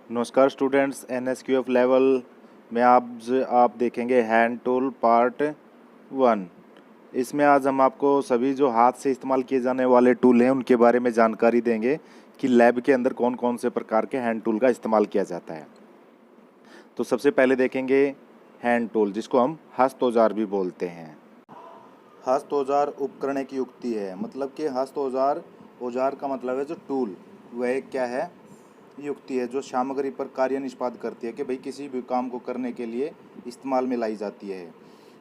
नमस्कार students, NSQF level में आप देखेंगे हैंड टूल पार्ट 1। इसमें आज हम आपको सभी जो हाथ से इस्तेमाल किए जाने वाले टूल हैं उनके बारे में जानकारी देंगे कि लैब के अंदर कौन कौन से प्रकार के हैंड टूल का इस्तेमाल किया जाता है। तो सबसे पहले देखेंगे हैंड टूल, जिसको हम हस्त औजार भी बोलते हैं। हस्त औजार उपकरण एक युक्ति है, मतलब कि हस्त औजार, औजार का मतलब है जो टूल, वह एक क्या है, युक्ति है जो सामग्री पर कार्य निष्पादित करती है कि भाई किसी भी काम को करने के लिए इस्तेमाल में लाई जाती है,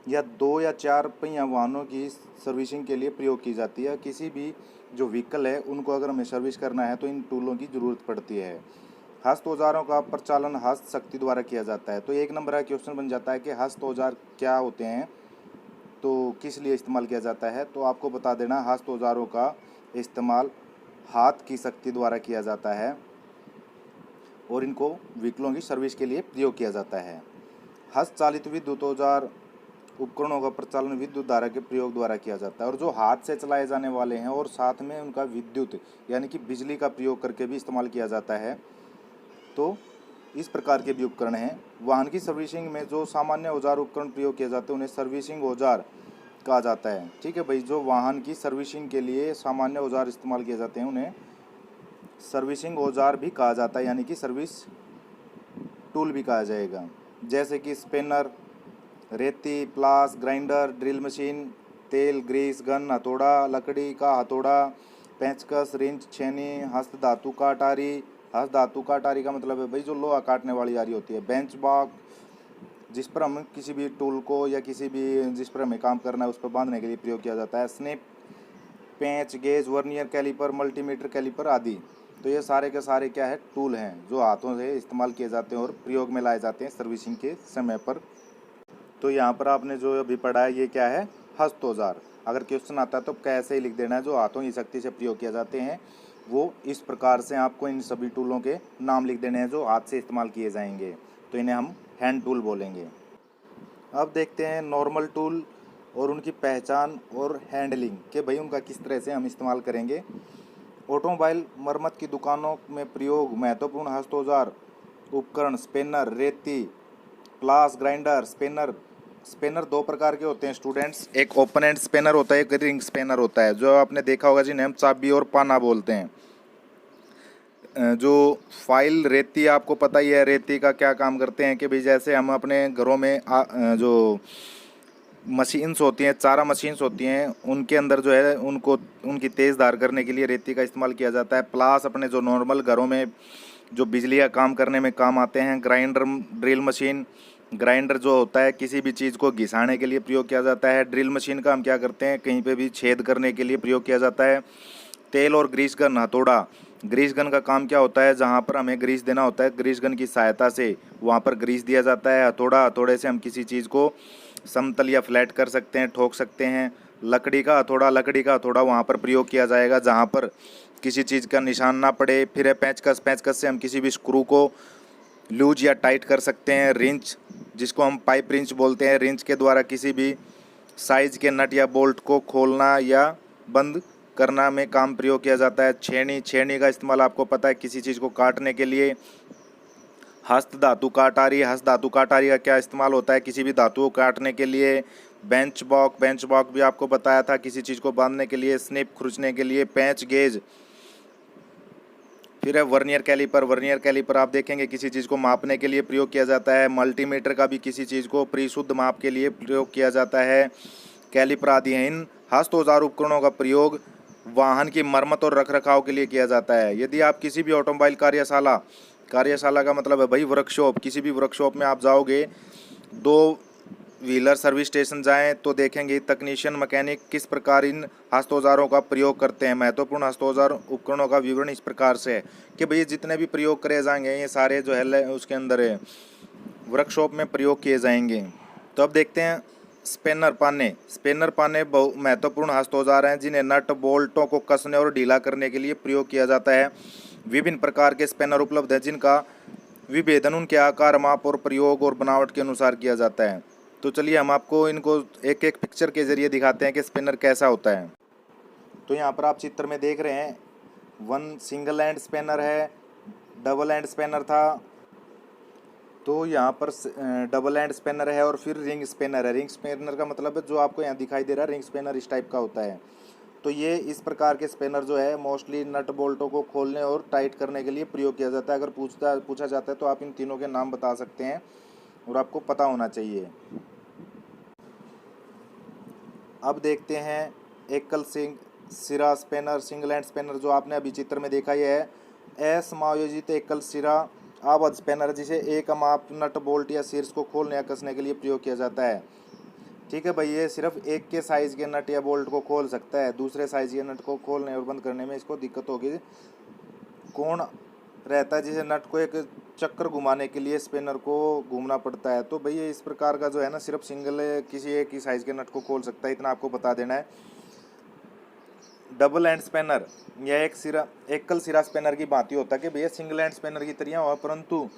या 2 या 4 पहिया वाहनों की सर्विसिंग के लिए प्रयोग की जाती है। किसी भी जो व्हीकल है उनको अगर हमें सर्विस करना है तो इन टूलों की ज़रूरत पड़ती है। हस्त औजारों का प्रचालन हस्त शक्ति द्वारा किया जाता है। तो 1 नंबर का क्वेश्चन बन जाता है कि हस्त औजार क्या होते हैं, तो किस लिए इस्तेमाल किया जाता है। तो आपको बता देना, हस्त औजारों का इस्तेमाल हाथ की शक्ति द्वारा किया जाता है और इनको व्हीकलों की सर्विस के लिए प्रयोग किया जाता है। हस्त चालित विद्युत औजार उपकरणों का प्रचालन विद्युत धारा के प्रयोग द्वारा किया जाता है, और जो हाथ से चलाए जाने वाले हैं और साथ में उनका विद्युत यानी कि बिजली का प्रयोग करके भी इस्तेमाल किया जाता है। तो इस प्रकार के भी उपकरण हैं। वाहन की सर्विसिंग में जो सामान्य औजार उपकरण प्रयोग किए जाते हैं उन्हें सर्विसिंग औजार कहा जाता है। ठीक है भाई, जो वाहन की सर्विसिंग के लिए सामान्य औजार इस्तेमाल किए जाते हैं उन्हें सर्विसिंग औजार भी कहा जाता है, यानी कि सर्विस टूल भी कहा जाएगा। जैसे कि स्पेनर, रेती, प्लास, ग्राइंडर, ड्रिल मशीन, तेल, ग्रीस गन, हथौड़ा, लकड़ी का हथौड़ा, पेंचकस, रिंच, छेनी, हस्त धातु का अटारी। हस्त धातु का अटारी का मतलब है भाई जो लोहा काटने वाली आरी होती है। बेंच बॉक्स, जिस पर हम किसी भी टूल को या किसी भी जिस पर हमें काम करना है उस पर बांधने के लिए प्रयोग किया जाता है। स्निप, पेंच, gauge, vernier caliper, multimeter caliper आदि। तो ये सारे के सारे क्या है, टूल हैं जो हाथों से इस्तेमाल किए जाते हैं और प्रयोग में लाए जाते हैं सर्विसिंग के समय पर। तो यहाँ पर आपने जो अभी पढ़ा है ये क्या है, हस्त औजार। अगर क्वेश्चन आता है तो कैसे ही लिख देना है, जो हाथों की शक्ति से प्रयोग किए जाते हैं वो इस प्रकार से आपको इन सभी टूलों के नाम लिख देने हैं जो हाथ से इस्तेमाल किए जाएंगे, तो इन्हें हम हैंड टूल बोलेंगे। अब देखते हैं नॉर्मल टूल और उनकी पहचान और हैंडलिंग कि भाई उनका किस तरह से हम इस्तेमाल करेंगे। ऑटोमोबाइल मरम्मत की दुकानों में प्रयोग महत्वपूर्ण हस्त औजार उपकरण स्पेनर, रेती, प्लास, ग्राइंडर। स्पेनर 2 प्रकार के होते हैं स्टूडेंट्स, एक ओपन एंड स्पेनर होता है, एक रिंग स्पेनर होता है। जो आपने देखा होगा जिन्हें हम चाबी और पाना बोलते हैं। जो फाइल रेती, आपको पता ही है रेती का क्या काम करते हैं कि भाई जैसे हम अपने घरों में जो मशीन्स होती हैं, चारा मशीन्स होती हैं, उनके अंदर जो है उनको उनकी तेज़ धार करने के लिए रेती का इस्तेमाल किया जाता है। प्लास अपने जो नॉर्मल घरों में जो बिजली का काम करने में काम आते हैं। ग्राइंडर, ड्रिल मशीन, ग्राइंडर जो होता है किसी भी चीज़ को घिसाने के लिए प्रयोग किया जाता है। ड्रिल मशीन का हम क्या करते हैं, कहीं पे भी छेद करने के लिए प्रयोग किया जाता है। तेल और ग्रीस गन, हथौड़ा। ग्रीस गन का काम क्या होता है, जहाँ पर हमें ग्रीस देना होता है ग्रीस गन की सहायता से वहाँ पर ग्रीस दिया जाता है। हथौड़ा, हथौड़े से हम किसी चीज़ को समतल या फ्लैट कर सकते हैं, ठोक सकते हैं। लकड़ी का हथौड़ा वहाँ पर प्रयोग किया जाएगा जहाँ पर किसी चीज़ का निशान ना पड़े। फिर है पेंचकस, पेंचकस से हम किसी भी स्क्रू को लूज या टाइट कर सकते हैं। रिंच, जिसको हम पाइप रिंच बोलते हैं, रिंच के द्वारा किसी भी साइज के नट या बोल्ट को खोलना या बंद करना में काम प्रयोग किया जाता है। छेनी, छेनी का इस्तेमाल आपको पता है किसी चीज़ को काटने के लिए। हस्त धातु का अटारी, हस्त धातु का अटारी का क्या इस्तेमाल होता है, किसी भी धातु को काटने के लिए। बेंच बॉक्स भी आपको बताया था किसी चीज़ को बांधने के लिए। स्निप, खुरचने के लिए। पेंच, गेज। फिर है वर्नियर कैलिपर, वर्नियर कैलिपर आप देखेंगे किसी चीज़ को मापने के लिए प्रयोग किया जाता है। मल्टीमीटर का भी किसी चीज़ को परिशुद्ध माप के लिए प्रयोग किया जाता है। कैलिपर आदि हैं। इन हस्त औजार उपकरणों का प्रयोग वाहन की मरम्मत और रखरखाव के लिए किया जाता है। यदि आप किसी भी ऑटोमोबाइल कार्यशाला, कार्यशाला का मतलब है भाई वर्कशॉप, किसी भी वर्कशॉप में आप जाओगे, 2 व्हीलर सर्विस स्टेशन जाएं तो देखेंगे तकनीशियन, मैकेनिक किस प्रकार इन हस्त औजारों का प्रयोग करते हैं। महत्वपूर्ण हस्त औजार उपकरणों का विवरण इस प्रकार से है कि भैया जितने भी प्रयोग करे जाएंगे ये सारे जो है उसके अंदर है वर्कशॉप में प्रयोग किए जाएंगे। तो अब देखते हैं स्पेनर पाने। स्पेनर पाने बहुत महत्वपूर्ण हस्त औजार हैं जिन्हें नट बोल्टों को कसने और ढीला करने के लिए प्रयोग किया जाता है। विभिन्न प्रकार के स्पेनर उपलब्ध हैं जिनका विभेदन उनके आकार, माप और प्रयोग और बनावट के अनुसार किया जाता है। तो चलिए हम आपको इनको एक एक पिक्चर के जरिए दिखाते हैं कि स्पिनर कैसा होता है। तो यहाँ पर आप चित्र में देख रहे हैं 1 सिंगल एंड स्पेनर है, डबल एंड स्पेनर था, तो यहाँ पर डबल एंड स्पेनर है और फिर रिंग स्पेनर है। रिंग स्पेनर का मतलब है जो आपको यहाँ दिखाई दे रहा है, रिंग स्पेनर इस टाइप का होता है। तो ये इस प्रकार के स्पेनर जो है मोस्टली नट बोल्टों को खोलने और टाइट करने के लिए प्रयोग किया जाता है। अगर पूछा जाता है तो आप इन तीनों के नाम बता सकते हैं और आपको पता होना चाहिए। अब देखते हैं एकल सिरा स्पेनर, सिंगल एंड स्पेनर, जो आपने अभी चित्र में देखा ही है। असमायोजित एकल सिरा आबद्ध स्पेनर, जिसे एक माप नट बोल्ट या शीर्ष को खोलने या कसने के लिए प्रयोग किया जाता है। ठीक है भाई, ये सिर्फ एक के साइज के नट या बोल्ट को खोल सकता है, दूसरे साइज के नट को खोलने और बंद करने में इसको दिक्कत होगी। कोण रहता है जिसे नट को एक चक्कर घुमाने के लिए स्पिनर को घूमना पड़ता है। तो भाई ये इस प्रकार का जो है ना, सिर्फ सिंगल किसी एक ही साइज के नट को खोल सकता है, इतना आपको बता देना है। डबल एंड स्पेनर, यह एकल सिरा स्पेनर की भांति होता है कि भैया सिंगल एंड स्पेनर की तरह हुआ, परंतु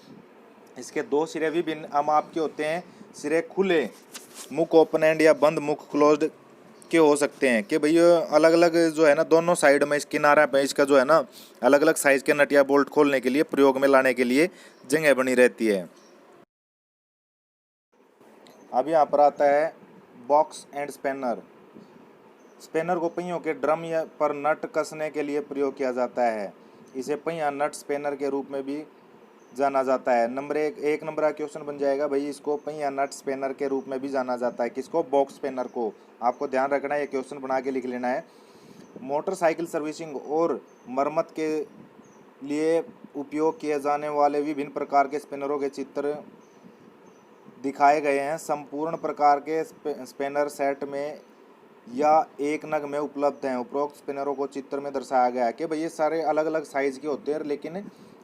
इसके दो सिरे विभिन्न माप के होते हैं। सिरे खुले मुख ओपन एंड या बंद मुख क्लोज्ड के हो सकते हैं कि भैया अलग अलग जो है ना, दोनों साइड में इस किनारा पे इसका जो है ना, अलग अलग साइज के नट या बोल्ट खोलने के लिए प्रयोग में लाने के लिए जगह बनी रहती है। अब यहाँ पर आता है बॉक्स एंड स्पेनर। स्पेनर को पहियों के ड्रम या पर नट कसने के लिए प्रयोग किया जाता है। इसे पहिया नट स्पेनर के रूप में भी जाना जाता है। एक नंबर का क्वेश्चन बन जाएगा भाई, इसको पहिया नट स्पेनर के रूप में भी जाना जाता है। किसको? बॉक्स स्पेनर को। आपको ध्यान रखना है, ये क्वेश्चन बना के लिख लेना है। मोटरसाइकिल सर्विसिंग और मरम्मत के लिए उपयोग किए जाने वाले विभिन्न प्रकार के स्पेनरों के चित्र दिखाए गए हैं। संपूर्ण प्रकार के स्पेनर सेट में या एक नग में उपलब्ध हैं। उपरोक्त स्पिनरों को चित्र में दर्शाया गया है कि भाई ये सारे अलग अलग साइज के होते हैं, लेकिन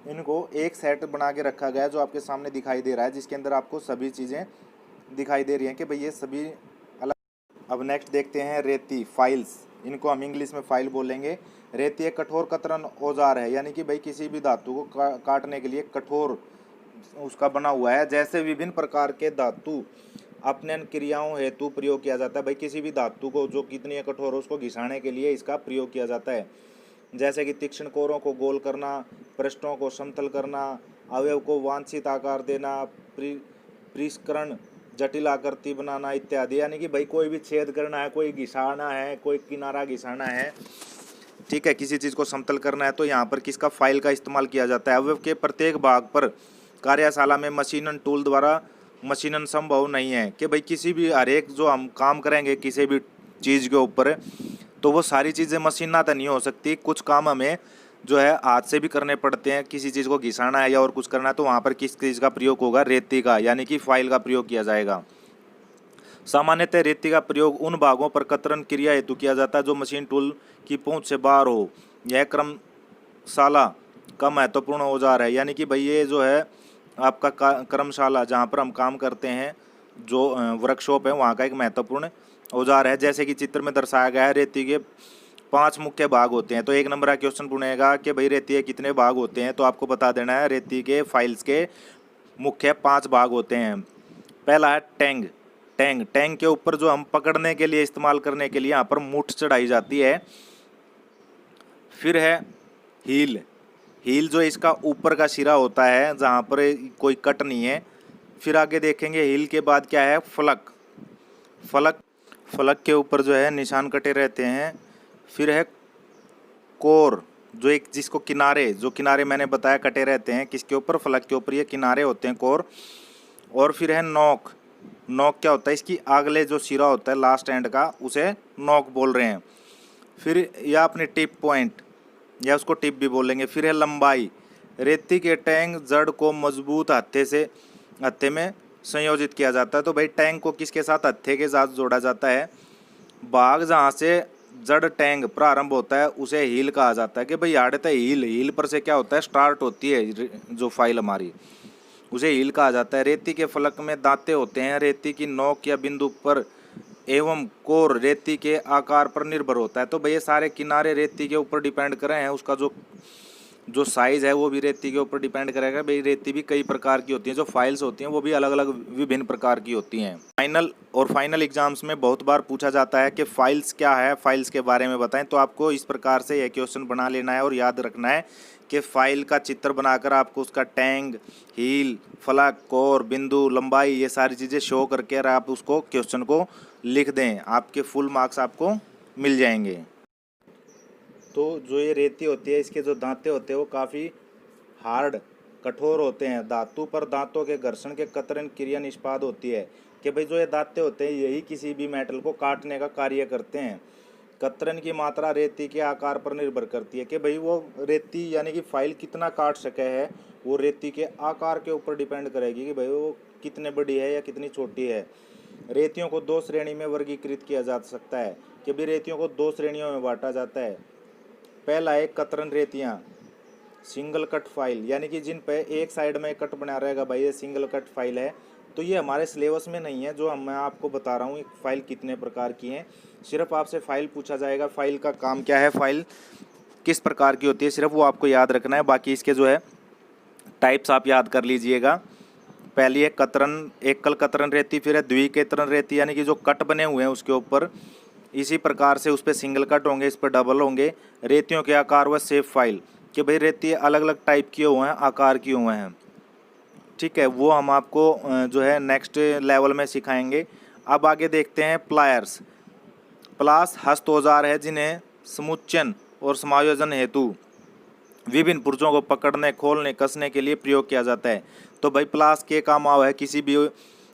इनको एक सेट बना के रखा गया है जो आपके सामने दिखाई दे रहा है, जिसके अंदर आपको सभी चीज़ें दिखाई दे रही हैं कि भाई ये सभी अलग। अब नेक्स्ट देखते हैं रेती, फाइल्स, इनको हम इंग्लिश में फाइल बोलेंगे। रेती एक कठोर कतरन औजार है, यानी कि भाई किसी भी धातु को काटने के लिए कठोर उसका बना हुआ है। जैसे विभिन्न प्रकार के धातु अपने क्रियाओं हेतु प्रयोग किया जाता है। भाई किसी भी धातु को जो कितनी कठोर हो उसको घिसाने के लिए इसका प्रयोग किया जाता है। जैसे कि तीक्ष्ण कोरों को गोल करना, पृष्ठों को समतल करना, अवयव को वांछित आकार देना, परिष्करण, जटिल आकृति बनाना इत्यादि। यानी कि भाई कोई भी छेद करना है, कोई घिसाना है, कोई किनारा घिसाना है, ठीक है, किसी चीज़ को समतल करना है, तो यहाँ पर किसका? फाइल का इस्तेमाल किया जाता है। अवयव के प्रत्येक भाग पर कार्यशाला में मशीनन टूल द्वारा मशीनन संभव नहीं है कि भाई किसी भी हर एक जो हम काम करेंगे किसी भी चीज़ के ऊपर, तो वो सारी चीज़ें मशीन तो नहीं हो सकती। कुछ काम हमें जो है हाथ से भी करने पड़ते हैं। किसी चीज़ को घिसाना है या और कुछ करना है, तो वहाँ पर किस चीज़ का प्रयोग होगा? रेती का, यानी कि फाइल का प्रयोग किया जाएगा। सामान्यतः रेती का प्रयोग उन भागों पर कतरन क्रिया हेतु किया जाता है जो मशीन टूल की पहुँच से बाहर हो। यह कर्मशाला का महत्वपूर्ण औजार है, यानी कि भाई ये जो है आपका कर्मशाला जहाँ पर हम काम करते हैं, जो वर्कशॉप है, वहाँ का एक महत्वपूर्ण औजार है। जैसे कि चित्र में दर्शाया गया है, रेती के 5 मुख्य भाग होते हैं। तो एक नंबर का क्वेश्चन पूछेगा कि भाई रेती के कितने भाग होते हैं, तो आपको बता देना है रेती के फाइल्स के मुख्य 5 भाग होते हैं। पहला है टैंग। टैंग के ऊपर जो हम पकड़ने के लिए इस्तेमाल करने के लिए यहाँ पर मूठ चढ़ाई जाती है। फिर है हील जो इसका ऊपर का सिरा होता है, जहाँ पर कोई कट नहीं है। फिर आगे देखेंगे हील के बाद क्या है? फलक के ऊपर जो है निशान कटे रहते हैं। फिर है कोर, जो एक जिसको किनारे मैंने बताया कटे रहते हैं, किसके ऊपर? फलक के ऊपर, ये किनारे होते हैं, कोर। और फिर है नोक क्या होता है? इसकी अगले जो सिरा होता है लास्ट एंड का, उसे नोक बोल रहे हैं। फिर यह अपनी टिप पॉइंट, या उसको टिप भी बोलेंगे। फिर है लंबाई। रेती के टैंक जड़ को मजबूत हत्थे में संयोजित किया जाता है। तो भाई टैंक को किसके साथ? हत्थे के साथ जोड़ा जाता है। भाग जहाँ से जड़ टैंक प्रारंभ होता है उसे हील कहा जाता है कि भाई आड़े हील पर से क्या होता है? स्टार्ट होती है जो फाइल हमारी, उसे हील कहा जाता है। रेती के फलक में दांते होते हैं। रेती की नोक या बिंदु पर एवं कोर रेती के आकार पर निर्भर होता है। तो भाई ये सारे किनारे रेती के ऊपर डिपेंड कर रहे हैं, उसका जो साइज़ है वो भी रेती के ऊपर डिपेंड करेगा। भाई रेती भी कई प्रकार की होती हैं, जो फाइल्स होती हैं वो भी अलग अलग विभिन्न प्रकार की होती हैं। फाइनल एग्जाम्स में बहुत बार पूछा जाता है कि फाइल्स क्या है, फाइल्स के बारे में बताएं। तो आपको इस प्रकार से यह क्वेश्चन बना लेना है और याद रखना है कि फाइल का चित्र बनाकर आपको उसका टैंग, हील, फलक, कोर, बिंदु, लंबाई, ये सारी चीज़ें शो करके और आप उसको क्वेश्चन को लिख दें, आपके फुल मार्क्स आपको मिल जाएंगे। तो जो ये रेती होती है, इसके जो दांते होते हैं वो काफ़ी हार्ड, कठोर होते हैं। धातु पर दांतों के घर्षण के कतरन क्रिया निष्पाद होती है कि भाई जो ये दांते होते हैं यही किसी भी मेटल को काटने का कार्य करते हैं। कतरन की मात्रा रेती के आकार पर निर्भर करती है कि भाई वो रेती यानी कि फाइल कितना काट सके है, वो रेती के आकार के ऊपर डिपेंड करेगी कि भाई वो कितने बड़ी है या कितनी छोटी है। रेतियों को दो श्रेणी में वर्गीकृत किया जा सकता है कि भाई रेतियों को दो श्रेणियों में बांटा जाता है। पहला है कतरन रेतियाँ, सिंगल कट फाइल, यानी कि जिन पे एक साइड में कट बना रहेगा भाई ये सिंगल कट फाइल है। तो ये हमारे सिलेबस में नहीं है जो मैं आपको बता रहा हूँ फाइल कितने प्रकार की हैं। सिर्फ आपसे फाइल पूछा जाएगा, फाइल का काम क्या है, फाइल किस प्रकार की होती है, सिर्फ वो आपको याद रखना है। बाकी इसके जो है टाइप्स आप याद कर लीजिएगा। पहली है कतरन, एकल कतरन रेती, फिर है द्विकेतरन रेती यानी कि जो कट बने हुए हैं उसके ऊपर, इसी प्रकार से उस पर सिंगल कट होंगे, इस पर डबल होंगे। रेतियों के आकार व शेप फाइल कि भाई रेती अलग अलग टाइप किए हुए हैं, आकार किए हुए हैं, ठीक है, वो हम आपको जो है नेक्स्ट लेवल में सिखाएंगे। अब आगे देखते हैं प्लायर्स। प्लास हस्त औजार है जिन्हें समुच्चयन और समायोजन हेतु विभिन्न पुर्जों को पकड़ने, खोलने, कसने के लिए प्रयोग किया जाता है। तो भाई प्लास के काम आव है किसी भी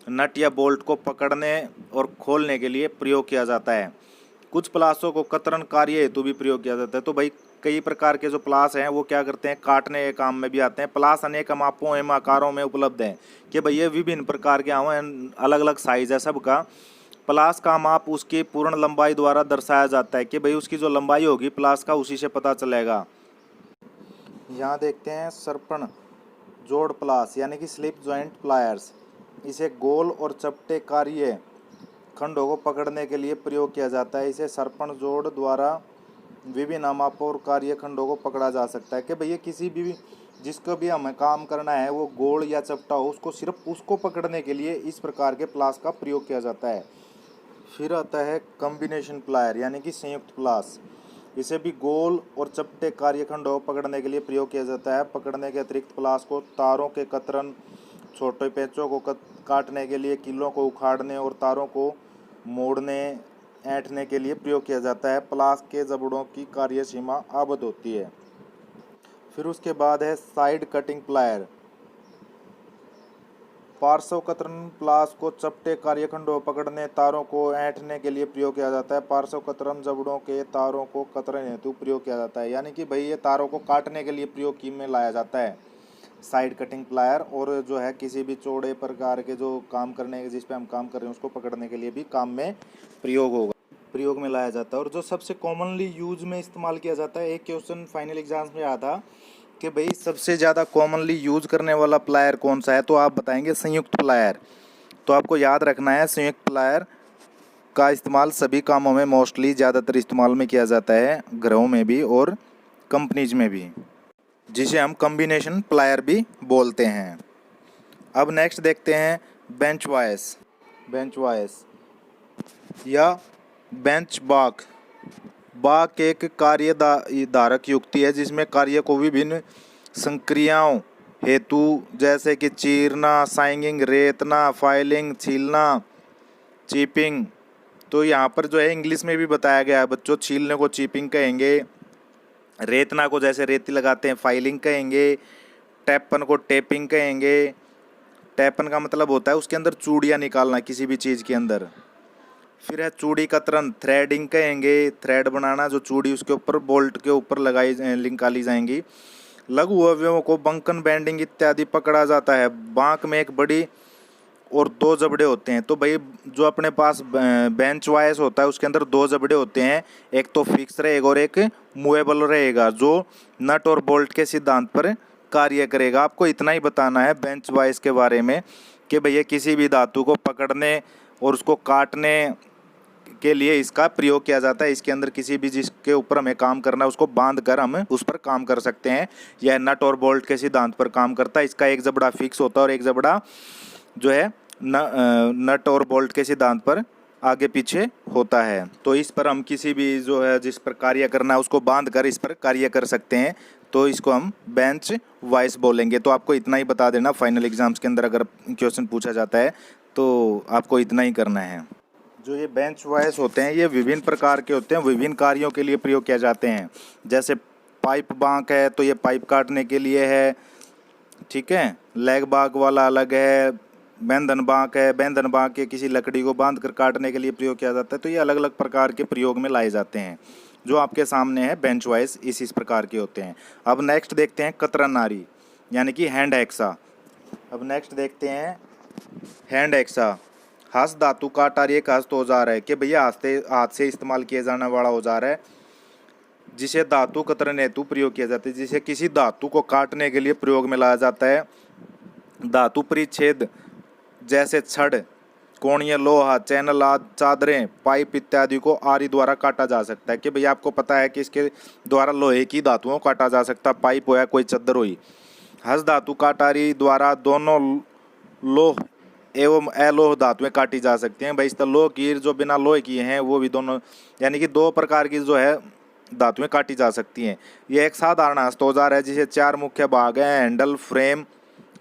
नट या बोल्ट को पकड़ने और खोलने के लिए प्रयोग किया जाता है। कुछ प्लासों को कतरन कार्य हेतु भी प्रयोग किया जाता है। तो भाई कई प्रकार के जो प्लास हैं वो क्या करते हैं, काटने के काम में भी आते हैं। प्लास अनेक मापों एवं आकारों में उपलब्ध हैं कि भाई ये विभिन्न प्रकार के हैं, अलग अलग साइज है सबका। प्लास का माप उसकी पूर्ण लंबाई द्वारा दर्शाया जाता है कि भाई उसकी जो लंबाई होगी प्लास का उसी से पता चलेगा। यहाँ देखते हैं सरपण जोड़ प्लास यानी कि स्लिप जॉइंट प्लायर्स। इसे गोल और चपटे कार्य खंडों को पकड़ने के लिए प्रयोग किया जाता है। इसे सरपण जोड़ द्वारा विभिन्न मापों और कार्य खंडों को पकड़ा जा सकता है कि भैया किसी भी जिसको भी हमें काम करना है वो गोल या चपटा हो, उसको सिर्फ उसको पकड़ने के लिए इस प्रकार के प्लास का प्रयोग किया जाता है। फिर आता है कॉम्बिनेशन प्लायर यानी कि संयुक्त प्लास। इसे भी गोल और चपटे कार्यखंडों को पकड़ने के लिए प्रयोग किया जाता है। पकड़ने के अतिरिक्त प्लास को तारों के कतरन, छोटे पेंचों को काटने के लिए, कीलों को उखाड़ने और तारों को मोड़ने, ऐंठने के लिए प्रयोग किया जाता है। प्लास के जबड़ों की कार्य सीमा आबद्ध होती है। फिर उसके बाद है साइड कटिंग प्लायर। पार्श्व कतरन प्लास को चपटे कार्यखंडों पकड़ने, तारों को ऐंठने के लिए प्रयोग किया जाता है। पार्श्व कतरन जबड़ों के तारों को कतरन हेतु प्रयोग किया जाता है, यानी कि भाई ये तारों को काटने के लिए प्रयोग की में लाया जाता है साइड कटिंग प्लायर। और जो है किसी भी चौड़े प्रकार के जो काम करने के जिस पे हम काम कर रहे हैं उसको पकड़ने के लिए भी काम में प्रयोग में लाया जाता है। और जो सबसे कॉमनली यूज में इस्तेमाल किया जाता है, एक क्वेश्चन फाइनल एग्जाम्स में आया था कि भाई सबसे ज़्यादा कॉमनली यूज करने वाला प्लायर कौन सा है, तो आप बताएंगे संयुक्त प्लायर। तो आपको याद रखना है संयुक्त प्लायर का इस्तेमाल सभी कामों में मोस्टली ज़्यादातर इस्तेमाल में किया जाता है, घरों में भी और कंपनीज में भी, जिसे हम कॉम्बिनेशन प्लायर भी बोलते हैं। अब नेक्स्ट देखते हैं बेंच वायस। बेंच वायस या बेंच बाक। बाक एक कार्यधारक युक्ति है जिसमें कार्य को विभिन्न संक्रियाओं हेतु जैसे कि चीरना, साइंगिंग, रेतना, फाइलिंग, छीलना, चीपिंग। तो यहाँ पर जो है इंग्लिश में भी बताया गया है बच्चों, छीलने को चीपिंग कहेंगे, रेतना को जैसे रेती लगाते हैं फाइलिंग कहेंगे, टैपन को टेपिंग कहेंगे। टैपन का मतलब होता है उसके अंदर चूड़ियाँ निकालना किसी भी चीज़ के अंदर। फिर है चूड़ी कतरन, थ्रेडिंग कहेंगे, थ्रेड बनाना, जो चूड़ी उसके ऊपर बोल्ट के ऊपर निकाली जाएंगी। लघु अवयवों को बंकन, बैंडिंग इत्यादि पकड़ा जाता है। बांक में एक बड़ी और दो जबड़े होते हैं। तो भाई जो अपने पास बेंच वायस होता है उसके अंदर दो जबड़े होते हैं, एक तो फिक्स रहेगा और एक मूवेबल रहेगा जो नट और बोल्ट के सिद्धांत पर कार्य करेगा। आपको इतना ही बताना है बेंच वायस के बारे में कि भैया किसी भी धातु को पकड़ने और उसको काटने के लिए इसका प्रयोग किया जाता है। इसके अंदर किसी भी जिसके ऊपर हमें काम करना है उसको बांध कर हम उस पर काम कर सकते हैं। यह नट और बोल्ट के सिद्धांत पर काम करता है। इसका एक जबड़ा फिक्स होता है और एक जबड़ा जो है नट और बोल्ट के सिद्धांत पर आगे पीछे होता है। तो इस पर हम किसी भी जो है जिस पर कार्य करना है उसको बांध कर इस पर कार्य कर सकते हैं। तो इसको हम बेंच वाइज बोलेंगे। तो आपको इतना ही बता देना, फाइनल एग्जाम्स के अंदर अगर क्वेश्चन पूछा जाता है तो आपको इतना ही करना है। जो ये बेंच वाइज होते हैं ये विभिन्न प्रकार के होते हैं, विभिन्न कार्यों के लिए प्रयोग किए जाते हैं। जैसे पाइप बांक है तो ये पाइप काटने के लिए है, ठीक है। लेग बाग वाला अलग है, बैंधन बांक है, बैंधन बांक के किसी लकड़ी को बांध कर काटने के लिए प्रयोग किया जाता है। तो ये अलग अलग प्रकार के प्रयोग में लाए जाते हैं। जो आपके सामने है बेंच वाइज इस प्रकार के होते हैं। अब नेक्स्ट देखते हैं कतरन नारी यानी कि हैंड एक्सा। अब नेक्स्ट देखते हैं हैंड एक्सा। हस्त धातु काटारी एक हस्त औजार है कि भैया हाथ से इस्तेमाल किया जाने वाला औजार है जिसे धातु कतरन हेतु प्रयोग किया जाता है, जिसे किसी धातु को काटने के लिए प्रयोग में लाया जाता है। धातु परिच्छेद जैसे छड़, कोणीय लोहा, चैनल आदि, चादरें, पाइप इत्यादि को आरी द्वारा काटा जा सकता है कि भैया आपको पता है कि इसके द्वारा लोहे की धातुओं को काटा जा सकता है, पाइप हो या कोई चद्दर हुई। हस्त धातु काटारी द्वारा दोनों लोह एवं अलोह धातुएं काटी जा सकती हैं। भाई इस लोह की जो बिना लोहे की हैं वो भी दोनों, यानी कि दो प्रकार की जो है धातुएं काटी जा सकती हैं। यह एक साधारण हस्त औजार है जिसे चार मुख्य भाग हैं, हैंडल, फ्रेम,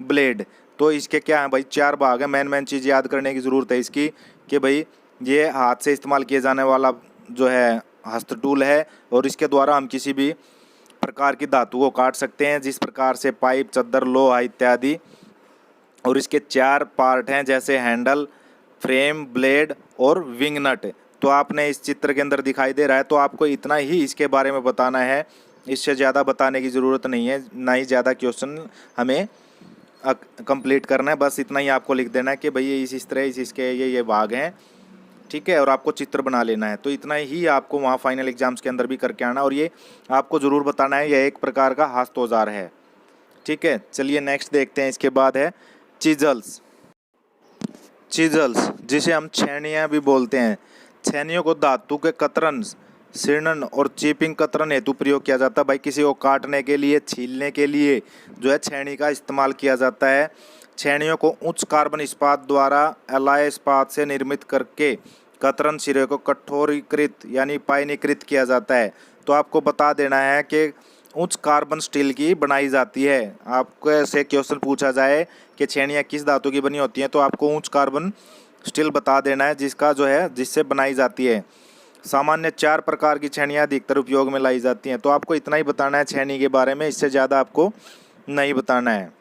ब्लेड। तो इसके क्या है भाई, चार भाग हैं। मेन चीज़ याद करने की ज़रूरत है इसकी कि भाई ये हाथ से इस्तेमाल किए जाने वाला जो है हस्त टूल है और इसके द्वारा हम किसी भी प्रकार की धातु को काट सकते हैं, जिस प्रकार से पाइप, चद्दर, लोहा इत्यादि। और इसके चार पार्ट हैं जैसे हैंडल, फ्रेम, ब्लेड और विंग नट। तो आपने इस चित्र के अंदर दिखाई दे रहा है, तो आपको इतना ही इसके बारे में बताना है, इससे ज़्यादा बताने की ज़रूरत नहीं है, ना ही ज़्यादा क्वेश्चन हमें कंप्लीट करना है। बस इतना ही आपको लिख देना है कि भाई ये इस तरह इसके ये भाग हैं, ठीक है। और आपको चित्र बना लेना है। तो इतना ही आपको वहाँ फाइनल एग्जाम्स के अंदर भी करके आना, और ये आपको ज़रूर बताना है यह एक प्रकार का हस्त औजार है, ठीक है। चलिए नेक्स्ट देखते हैं। इसके बाद है चिजल्स। चिजल्स जिसे हम छेनियाँ भी बोलते हैं। छेनियों को धातु के कतरन, शीर्णन और चिपिंग कतरन हेतु प्रयोग किया जाता है। भाई किसी को काटने के लिए, छीलने के लिए जो है छेनी का इस्तेमाल किया जाता है। छेनियों को उच्च कार्बन इस्पात द्वारा एलॉय इस्पात से निर्मित करके कतरन सिरे को कठोरीकृत यानी पायनीकृत किया जाता है। तो आपको बता देना है कि उच्च कार्बन स्टील की बनाई जाती है। आपको ऐसे क्वेश्चन पूछा जाए कि छेनियाँ किस धातु की बनी होती हैं, तो आपको उच्च कार्बन स्टील बता देना है जिसका जो है जिससे बनाई जाती है। सामान्य चार प्रकार की छेनियाँ अधिकतर उपयोग में लाई जाती हैं। तो आपको इतना ही बताना है छेनी के बारे में, इससे ज़्यादा आपको नहीं बताना है।